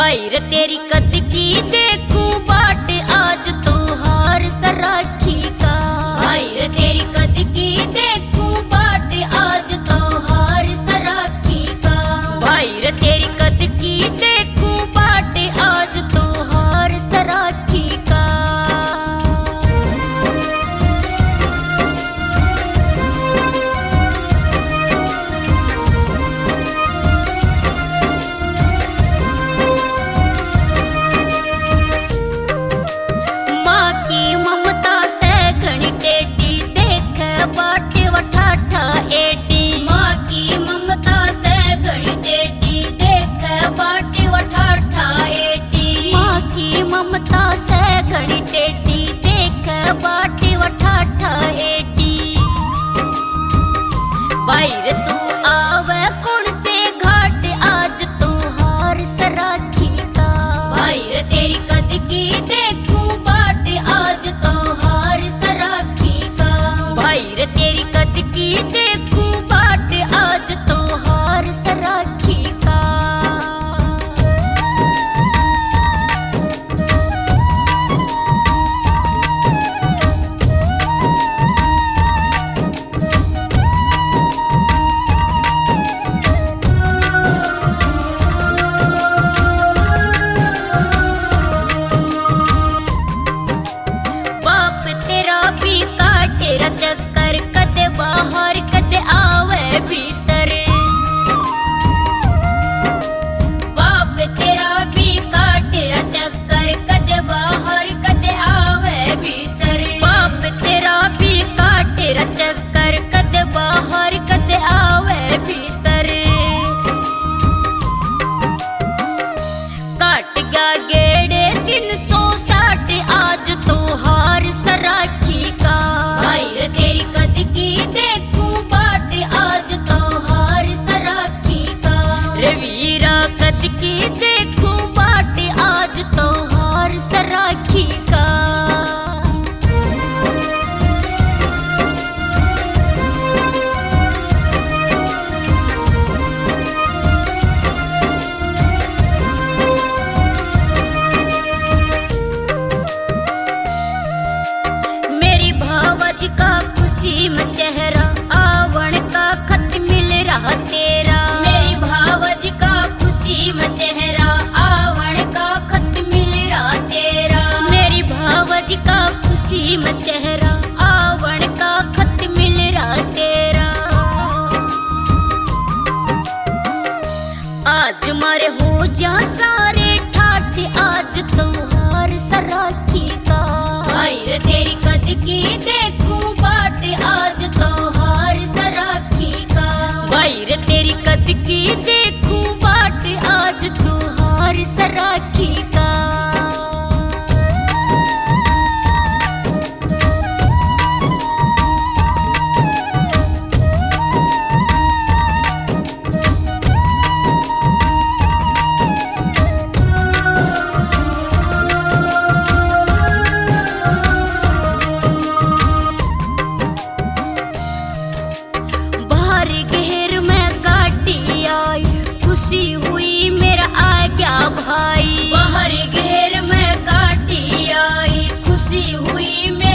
भाई रे तेरी कद की देखूं बाट आज तो हार सराखी का। भाई रे तेरी कद की देखूं बाट आज तो हार सराखी का। भाई रे तेरी कद की देखूं बाट आज तो हार सराखी का। बाटे वठाठा एडी माँ की ममता से घड़ी टेढ़ी देख बाटे वठाठा एडी। माँ की ममता से घड़ी टेढ़ी देख बाटे वठाठा एडी। भाई रे तू आवे कौन से घाट आज तो हार सराखी का। भाई रे तेरी कद की देखूं बाट आज तो हार सराखी का। भाई रे तेरी कद की देखूं बाट आज तो हार सराखी का। बाप तेरा भी काटे रा चक्कर कदे बाहर कदे आवे भीतर। बाप तेरा भी काटे रा चक्कर कदे बाहर कदे आवे भीतर। बाप तेरा भी काटे रा चक्कर कदे बाहर कदे आवे भीतर। काट गया गेड़े 360 आज तो हार सराखी का। भाई रे तेरी कद की देखूं बाट आज तो हार सराखी का। रे वीरा कद की देखूं बाट आज तो हार सराखी का। मेरी भावज का खुशी में चेहरा आवण का खत मिल रहा तेरा। मेरी भावज का खुशी में चेहरा आवण का खत मिल रहा तेरा। मेरी भावज का खुशी में चेहरा आवण का खत मिल रहा तेरा। आज मारे हो जा सारे ठाठ आज तो हार सराखी का। भाई रे तेरी कद की देखूं बाट आज तो हार सराखी का। भाई रे तेरी कद की देखूं बाट आज तो हार सराखी का। बाहर गहर में गाड़ी आई खुशी हुई मेरा आ गया भाई। बाहर गहर में गाड़ी आई खुशी हुई मेरा